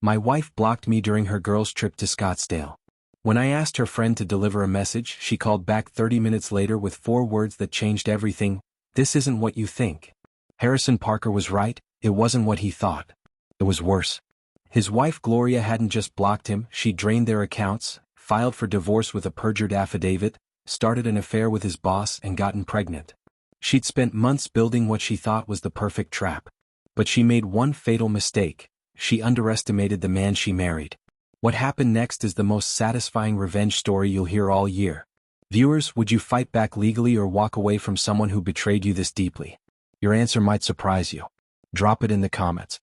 My wife blocked me during her girls' trip to Scottsdale. When I asked her friend to deliver a message, she called back 30 minutes later with 4 words that changed everything. "This isn't what you think." Harrison Parker was right, it wasn't what he thought. It was worse. His wife Gloria hadn't just blocked him, she drained their accounts, filed for divorce with a perjured affidavit, started an affair with his boss and gotten pregnant. She'd spent months building what she thought was the perfect trap. But she made one fatal mistake. She underestimated the man she married. What happened next is the most satisfying revenge story you'll hear all year. Viewers, would you fight back legally or walk away from someone who betrayed you this deeply? Your answer might surprise you. Drop it in the comments.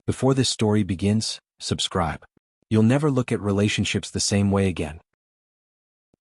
Before this story begins, subscribe. You'll never look at relationships the same way again.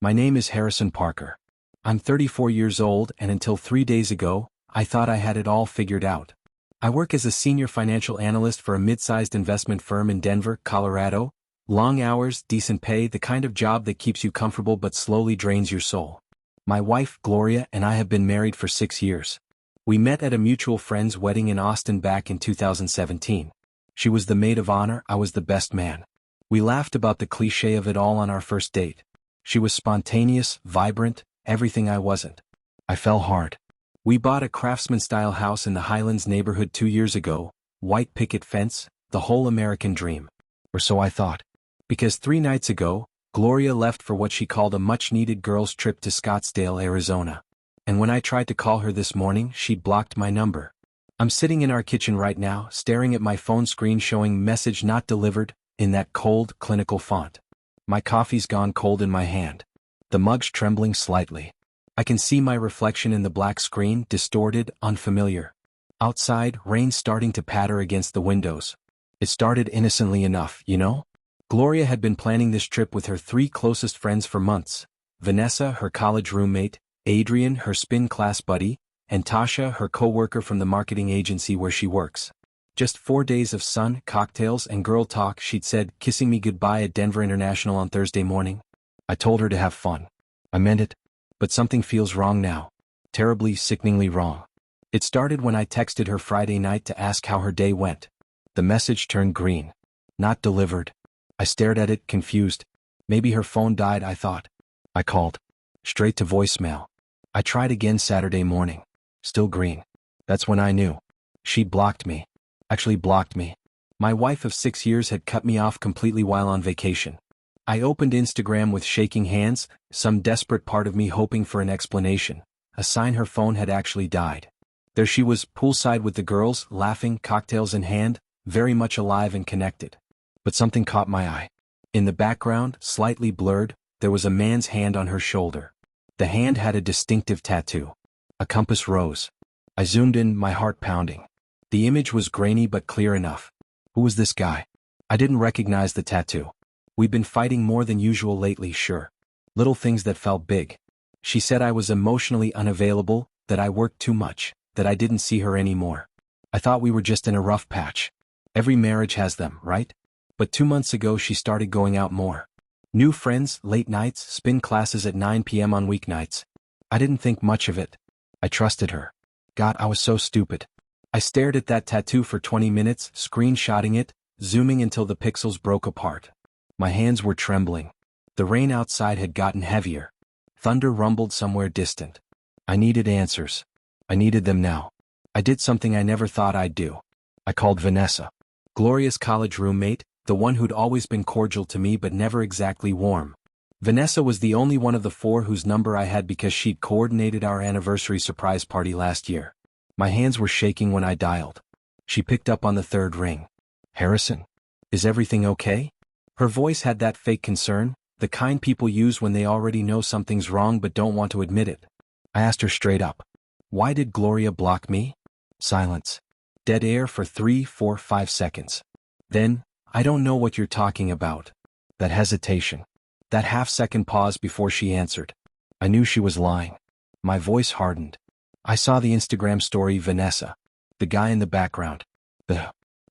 My name is Harrison Parker. I'm 34 years old, and until 3 days ago, I thought I had it all figured out. I work as a senior financial analyst for a mid-sized investment firm in Denver, Colorado. Long hours, decent pay, the kind of job that keeps you comfortable but slowly drains your soul. My wife, Gloria, and I have been married for 6 years. We met at a mutual friend's wedding in Austin back in 2017. She was the maid of honor, I was the best man. We laughed about the cliché of it all on our first date. She was spontaneous, vibrant, everything I wasn't. I fell hard. We bought a craftsman-style house in the Highlands neighborhood 2 years ago, white picket fence, the whole American dream. Or so I thought. Because 3 nights ago, Gloria left for what she called a much-needed girls' trip to Scottsdale, Arizona. And when I tried to call her this morning, she blocked my number. I'm sitting in our kitchen right now, staring at my phone screen showing "message not delivered" in that cold, clinical font. My coffee's gone cold in my hand. The mug's trembling slightly. I can see my reflection in the black screen, distorted, unfamiliar. Outside, rain's starting to patter against the windows. It started innocently enough, you know? Gloria had been planning this trip with her 3 closest friends for months. Vanessa, her college roommate, Adrian, her spin class buddy, and Tasha, her co-worker from the marketing agency where she works. Just 4 days of sun, cocktails, and girl talk, she'd said, kissing me goodbye at Denver International on Thursday morning. I told her to have fun. I meant it. But something feels wrong now. Terribly, sickeningly wrong. It started when I texted her Friday night to ask how her day went. The message turned green. Not delivered. I stared at it, confused. Maybe her phone died, I thought. I called. Straight to voicemail. I tried again Saturday morning. Still green. That's when I knew. She blocked me. Actually blocked me. My wife of 6 years had cut me off completely while on vacation. I opened Instagram with shaking hands, some desperate part of me hoping for an explanation, a sign her phone had actually died. There she was, poolside with the girls, laughing, cocktails in hand, very much alive and connected. But something caught my eye. In the background, slightly blurred, there was a man's hand on her shoulder. The hand had a distinctive tattoo. A compass rose. I zoomed in, my heart pounding. The image was grainy but clear enough. Who was this guy? I didn't recognize the tattoo. We'd been fighting more than usual lately, sure. Little things that felt big. She said I was emotionally unavailable, that I worked too much, that I didn't see her anymore. I thought we were just in a rough patch. Every marriage has them, right? But 2 months ago she started going out more. New friends, late nights, spin classes at 9 p.m. on weeknights. I didn't think much of it. I trusted her. God, I was so stupid. I stared at that tattoo for 20 minutes, screenshotting it, zooming until the pixels broke apart. My hands were trembling. The rain outside had gotten heavier. Thunder rumbled somewhere distant. I needed answers. I needed them now. I did something I never thought I'd do. I called Vanessa. Gloria's college roommate, the one who'd always been cordial to me but never exactly warm. Vanessa was the only one of the 4 whose number I had because she'd coordinated our anniversary surprise party last year. My hands were shaking when I dialed. She picked up on the 3rd ring. Harrison? Is everything okay? Her voice had that fake concern, the kind people use when they already know something's wrong but don't want to admit it. I asked her straight up. Why did Gloria block me? Silence. Dead air for 3, 4, 5 seconds. Then, I don't know what you're talking about. That hesitation. That half-second pause before she answered. I knew she was lying. My voice hardened. I saw the Instagram story, Vanessa. The guy in the background.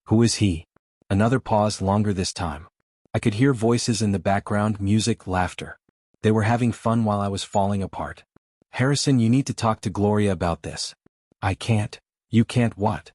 Who is he? Another pause, longer this time. I could hear voices in the background, music, laughter. They were having fun while I was falling apart. Harrison, you need to talk to Gloria about this. I can't. You can't what?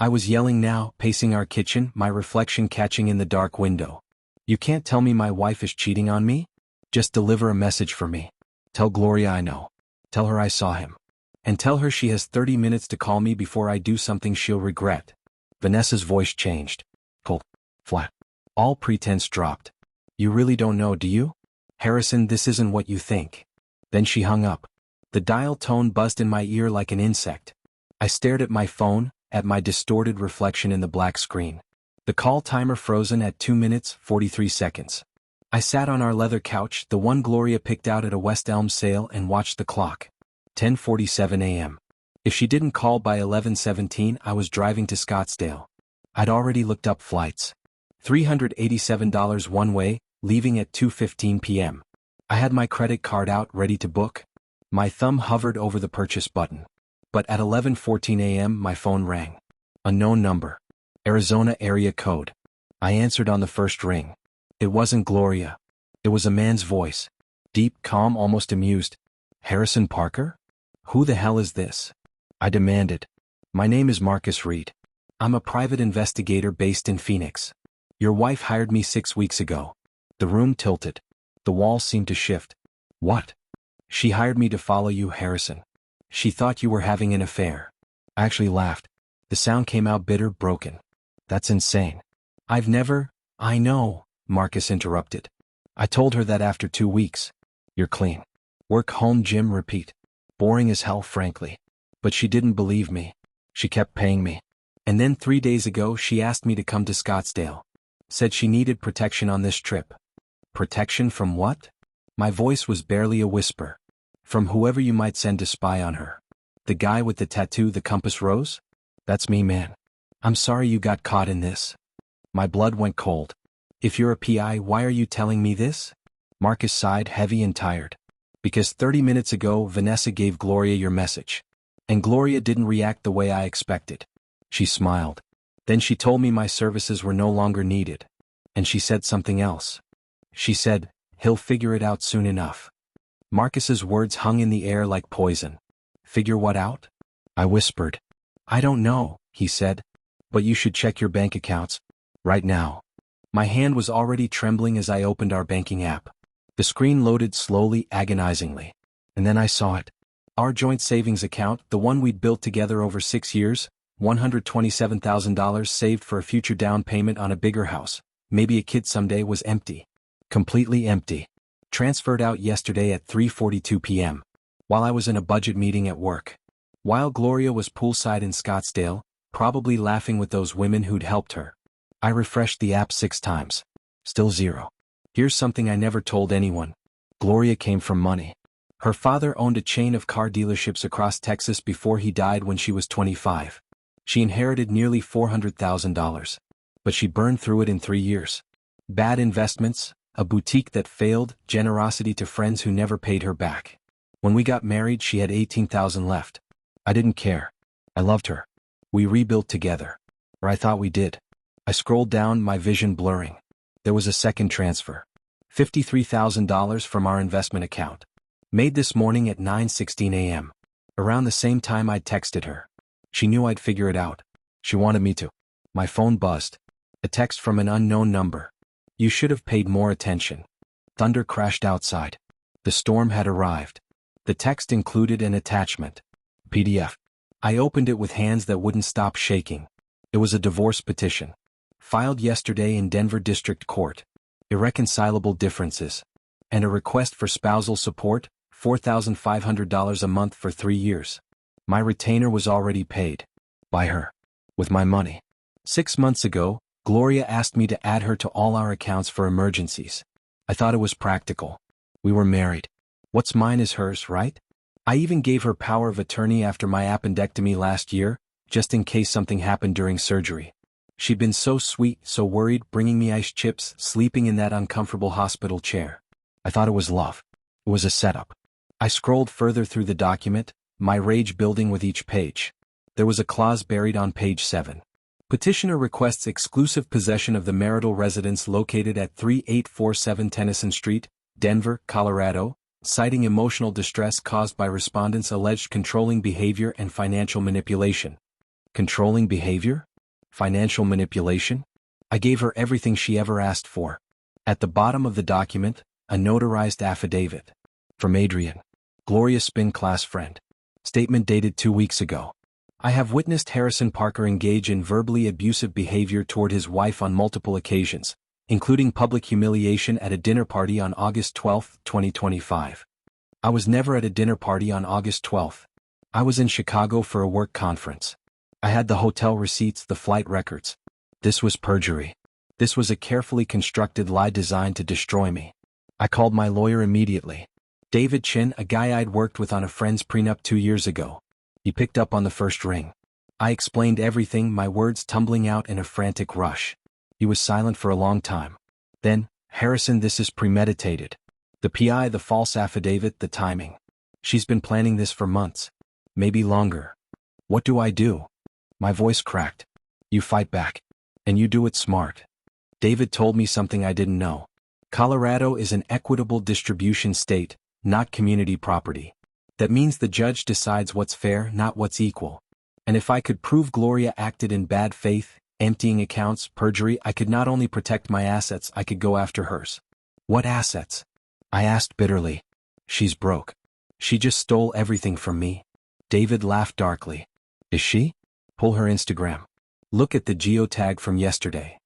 I was yelling now, pacing our kitchen, my reflection catching in the dark window. You can't tell me my wife is cheating on me? Just deliver a message for me. Tell Gloria I know. Tell her I saw him. And tell her she has 30 minutes to call me before I do something she'll regret. Vanessa's voice changed. Cold. Flat. All pretense dropped. You really don't know, do you? Harrison, this isn't what you think. Then she hung up. The dial tone buzzed in my ear like an insect. I stared at my phone, at my distorted reflection in the black screen. The call timer frozen at 2 minutes, 43 seconds. I sat on our leather couch, the one Gloria picked out at a West Elm sale, and watched the clock. 10:47 a.m. If she didn't call by 11:17, I was driving to Scottsdale. I'd already looked up flights. $387 one way, leaving at 2:15 p.m. I had my credit card out, ready to book. My thumb hovered over the purchase button. But at 11:14 a.m. my phone rang. Unknown number. Arizona area code. I answered on the first ring. It wasn't Gloria. It was a man's voice. Deep, calm, almost amused. Harrison Parker? Who the hell is this? I demanded. My name is Marcus Reed. I'm a private investigator based in Phoenix. Your wife hired me 6 weeks ago. The room tilted. The walls seemed to shift. What? She hired me to follow you, Harrison. She thought you were having an affair. I actually laughed. The sound came out bitter, broken. That's insane. I've never... I know, Marcus interrupted. I told her that after 2 weeks. You're clean. Work, home, gym, repeat. Boring as hell, frankly. But she didn't believe me. She kept paying me. And then 3 days ago she asked me to come to Scottsdale. Said she needed protection on this trip. Protection from what? My voice was barely a whisper. From whoever you might send to spy on her. The guy with the tattoo, the compass rose? That's me, man. I'm sorry you got caught in this. My blood went cold. If you're a PI, why are you telling me this? Marcus sighed, heavy and tired. Because 30 minutes ago Vanessa gave Gloria your message. And Gloria didn't react the way I expected. She smiled. Then she told me my services were no longer needed. And she said something else. She said, he'll figure it out soon enough. Marcus's words hung in the air like poison. Figure what out? I whispered. I don't know, he said. But you should check your bank accounts. Right now. My hand was already trembling as I opened our banking app. The screen loaded slowly, agonizingly. And then I saw it. Our joint savings account, the one we'd built together over 6 years, $127,000 saved for a future down payment on a bigger house, maybe a kid someday, was empty. Completely empty. Transferred out yesterday at 3:42 p.m. while I was in a budget meeting at work. While Gloria was poolside in Scottsdale, probably laughing with those women who'd helped her. I refreshed the app 6 times. Still zero. Here's something I never told anyone. Gloria came from money. Her father owned a chain of car dealerships across Texas before he died when she was 25. She inherited nearly $400,000. But she burned through it in 3 years. Bad investments, a boutique that failed, generosity to friends who never paid her back. When we got married she had $18,000 left. I didn't care. I loved her. We rebuilt together. Or I thought we did. I scrolled down, my vision blurring. There was a second transfer. $53,000 from our investment account. Made this morning at 9:16 a.m. Around the same time I'd texted her. She knew I'd figure it out. She wanted me to. My phone buzzed. A text from an unknown number. You should have paid more attention. Thunder crashed outside. The storm had arrived. The text included an attachment. PDF. I opened it with hands that wouldn't stop shaking. It was a divorce petition. Filed yesterday in Denver District Court. Irreconcilable differences. And a request for spousal support, $4,500 a month for 3 years. My retainer was already paid. By her. With my money. 6 months ago, Gloria asked me to add her to all our accounts for emergencies. I thought it was practical. We were married. What's mine is hers, right? I even gave her power of attorney after my appendectomy last year, just in case something happened during surgery. She'd been so sweet, so worried, bringing me ice chips, sleeping in that uncomfortable hospital chair. I thought it was love. It was a setup. I scrolled further through the document, my rage building with each page. There was a clause buried on page 7. Petitioner requests exclusive possession of the marital residence located at 3847 Tennyson Street, Denver, Colorado, citing emotional distress caused by respondents' alleged controlling behavior and financial manipulation. Controlling behavior? Financial manipulation? I gave her everything she ever asked for. At the bottom of the document, a notarized affidavit. From Adrian, Gloria's spin class friend. Statement dated 2 weeks ago. I have witnessed Harrison Parker engage in verbally abusive behavior toward his wife on multiple occasions, including public humiliation at a dinner party on August 12, 2025. I was never at a dinner party on August 12. I was in Chicago for a work conference. I had the hotel receipts, the flight records. This was perjury. This was a carefully constructed lie designed to destroy me. I called my lawyer immediately. David Chin, a guy I'd worked with on a friend's prenup 2 years ago. He picked up on the first ring. I explained everything, my words tumbling out in a frantic rush. He was silent for a long time. Then, Harrison, this is premeditated. The PI, the false affidavit, the timing. She's been planning this for months. Maybe longer. What do I do? My voice cracked. You fight back. And you do it smart. David told me something I didn't know. Colorado is an equitable distribution state, not community property. That means the judge decides what's fair, not what's equal. And if I could prove Gloria acted in bad faith, emptying accounts, perjury, I could not only protect my assets, I could go after hers. What assets? I asked bitterly. She's broke. She just stole everything from me. David laughed darkly. Is she? Pull her Instagram. Look at the geotag from yesterday.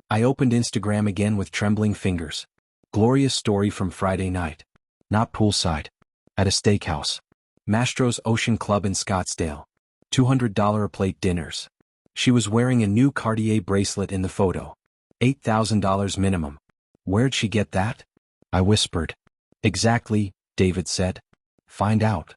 I opened Instagram again with trembling fingers. Gloria's story from Friday night. Not poolside. At a steakhouse. Mastro's Ocean Club in Scottsdale. $200 a plate dinners. She was wearing a new Cartier bracelet in the photo. $8,000 minimum. Where'd she get that? I whispered. Exactly, David said. Find out.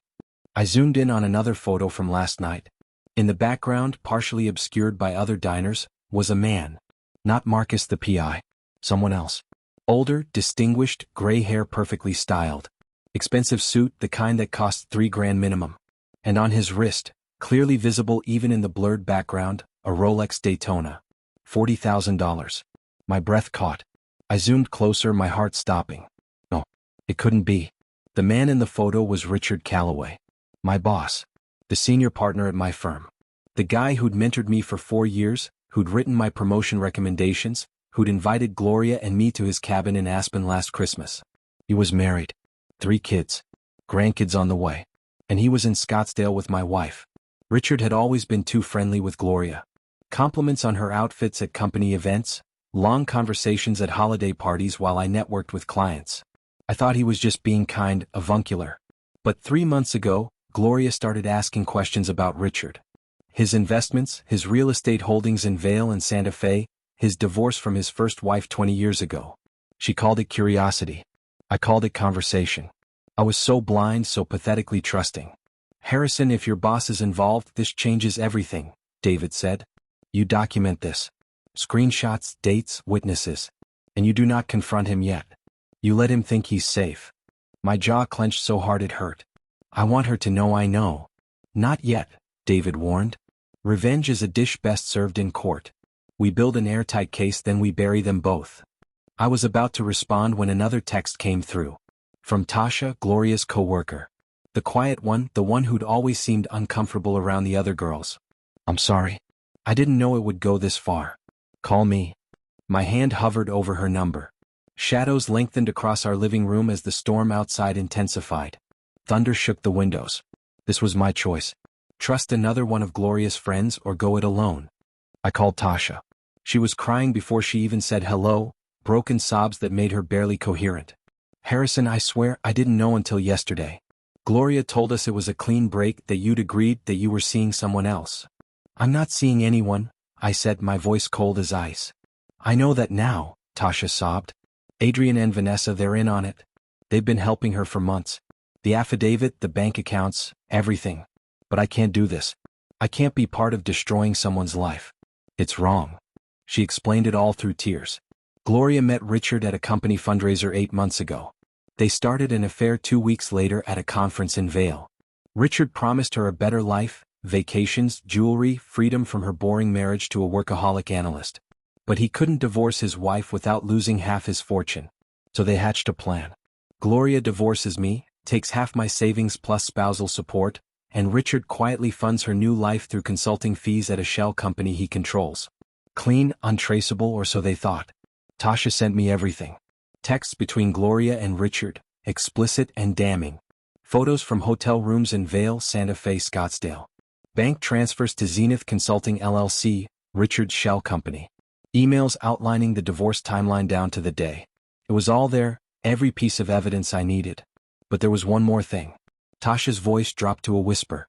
I zoomed in on another photo from last night. In the background, partially obscured by other diners, was a man. Not Marcus the PI. Someone else. Older, distinguished, gray hair perfectly styled. Expensive suit, the kind that costs $3,000 minimum. And on his wrist, clearly visible even in the blurred background, a Rolex Daytona. $40,000. My breath caught. I zoomed closer, my heart stopping. No, it couldn't be. The man in the photo was Richard Calloway. My boss. The senior partner at my firm. The guy who'd mentored me for 4 years, who'd written my promotion recommendations, who'd invited Gloria and me to his cabin in Aspen last Christmas. He was married. 3 kids. Grandkids on the way. And he was in Scottsdale with my wife. Richard had always been too friendly with Gloria. Compliments on her outfits at company events, long conversations at holiday parties while I networked with clients. I thought he was just being kind, avuncular. But 3 months ago, Gloria started asking questions about Richard. His investments, his real estate holdings in Vail and Santa Fe, his divorce from his first wife 20 years ago. She called it curiosity. I called it conversation. I was so blind, so pathetically trusting. Harrison, if your boss is involved, this changes everything, David said. You document this. Screenshots, dates, witnesses. And you do not confront him yet. You let him think he's safe. My jaw clenched so hard it hurt. I want her to know I know. Not yet, David warned. Revenge is a dish best served in court. We build an airtight case, then we bury them both. I was about to respond when another text came through. From Tasha, Gloria's co-worker. The quiet one, the one who'd always seemed uncomfortable around the other girls. I'm sorry. I didn't know it would go this far. Call me. My hand hovered over her number. Shadows lengthened across our living room as the storm outside intensified. Thunder shook the windows. This was my choice. Trust another one of Gloria's friends or go it alone. I called Tasha. She was crying before she even said hello, broken sobs that made her barely coherent. Harrison, I swear I didn't know until yesterday. Gloria told us it was a clean break, that you'd agreed that you were seeing someone else. I'm not seeing anyone, I said, my voice cold as ice. I know that now, Tasha sobbed. Adrian and Vanessa, they're in on it. They've been helping her for months. The affidavit, the bank accounts, everything. But I can't do this. I can't be part of destroying someone's life. It's wrong. She explained it all through tears. Gloria met Richard at a company fundraiser 8 months ago. They started an affair 2 weeks later at a conference in Vail. Richard promised her a better life, vacations, jewelry, freedom from her boring marriage to a workaholic analyst. But he couldn't divorce his wife without losing half his fortune. So they hatched a plan. Gloria divorces me, takes half my savings plus spousal support, and Richard quietly funds her new life through consulting fees at a shell company he controls. Clean, untraceable, or so they thought. Tasha sent me everything. Texts between Gloria and Richard, explicit and damning. Photos from hotel rooms in Vail, Santa Fe, Scottsdale. Bank transfers to Zenith Consulting LLC, Richard's shell company. Emails outlining the divorce timeline down to the day. It was all there, every piece of evidence I needed. But there was one more thing. Tasha's voice dropped to a whisper.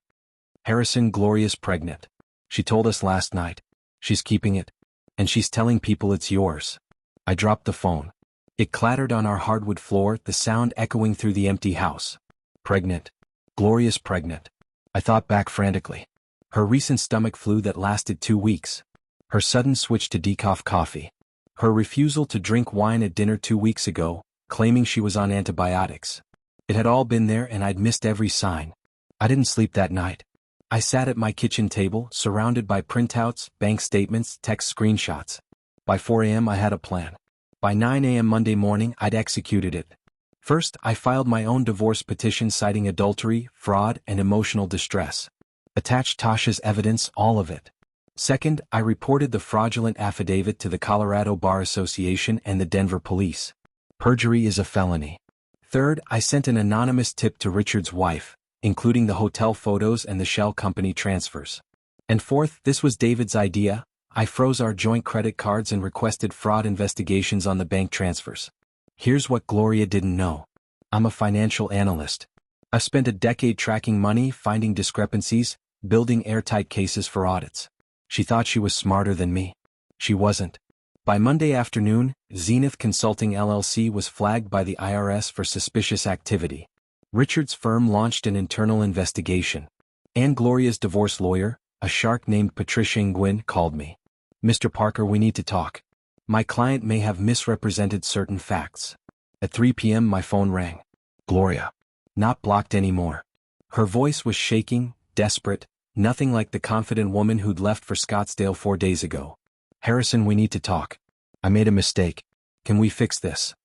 Harrison, Gloria's pregnant. She told us last night. She's keeping it. And she's telling people it's yours. I dropped the phone. It clattered on our hardwood floor, the sound echoing through the empty house. Pregnant. Gloria's pregnant. I thought back frantically. Her recent stomach flu that lasted 2 weeks. Her sudden switch to decaf coffee. Her refusal to drink wine at dinner 2 weeks ago, claiming she was on antibiotics. It had all been there and I'd missed every sign. I didn't sleep that night. I sat at my kitchen table, surrounded by printouts, bank statements, text screenshots. By 4 a.m. I had a plan. By 9 a.m. Monday morning I'd executed it. First, I filed my own divorce petition citing adultery, fraud, and emotional distress. Attached Tasha's evidence, all of it. Second, I reported the fraudulent affidavit to the Colorado Bar Association and the Denver police. Perjury is a felony. Third, I sent an anonymous tip to Richard's wife, including the hotel photos and the shell company transfers. And fourth, this was David's idea. I froze our joint credit cards and requested fraud investigations on the bank transfers. Here's what Gloria didn't know. I'm a financial analyst. I've spent a decade tracking money, finding discrepancies, building airtight cases for audits. She thought she was smarter than me. She wasn't. By Monday afternoon, Zenith Consulting LLC was flagged by the IRS for suspicious activity. Richard's firm launched an internal investigation. And Gloria's divorce lawyer, a shark named Patricia Nguyen, called me. Mr. Parker, we need to talk. My client may have misrepresented certain facts. At 3 p.m. my phone rang. Gloria. Not blocked anymore. Her voice was shaking, desperate, nothing like the confident woman who'd left for Scottsdale 4 days ago. Harrison, we need to talk. I made a mistake. Can we fix this?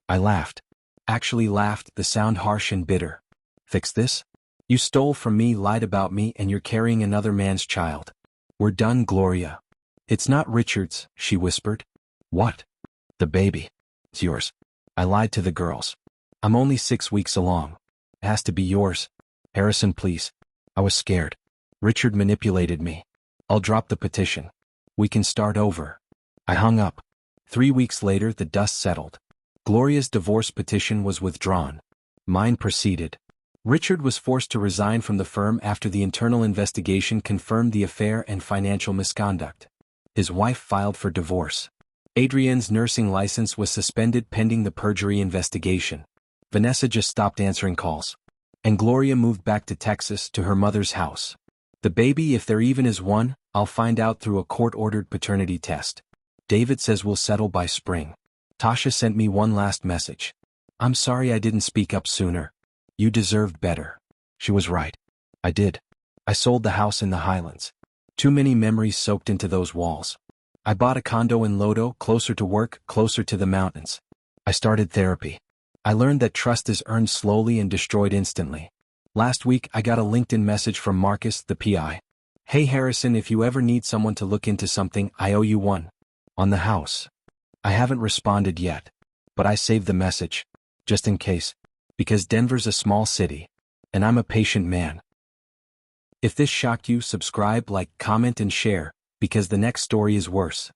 I laughed. Actually laughed, the sound harsh and bitter. Fix this? You stole from me, lied about me, and you're carrying another man's child. We're done, Gloria. It's not Richard's, she whispered. What? The baby. It's yours. I lied to the girls. I'm only 6 weeks along. It has to be yours. Harrison, please. I was scared. Richard manipulated me. I'll drop the petition. We can start over. I hung up. 3 weeks later, the dust settled. Gloria's divorce petition was withdrawn. Mine proceeded. Richard was forced to resign from the firm after the internal investigation confirmed the affair and financial misconduct. His wife filed for divorce. Adrienne's nursing license was suspended pending the perjury investigation. Vanessa just stopped answering calls. And Gloria moved back to Texas to her mother's house. The baby, if there even is one, I'll find out through a court-ordered paternity test. David says we'll settle by spring. Tasha sent me one last message. I'm sorry I didn't speak up sooner. You deserved better. She was right. I did. I sold the house in the Highlands. Too many memories soaked into those walls. I bought a condo in Lodo, closer to work, closer to the mountains. I started therapy. I learned that trust is earned slowly and destroyed instantly. Last week I got a LinkedIn message from Marcus, the PI. Hey Harrison, if you ever need someone to look into something, I owe you one. On the house. I haven't responded yet. But I saved the message. Just in case. Because Denver's a small city. And I'm a patient man. If this shocked you, subscribe, like, comment and share, because the next story is worse.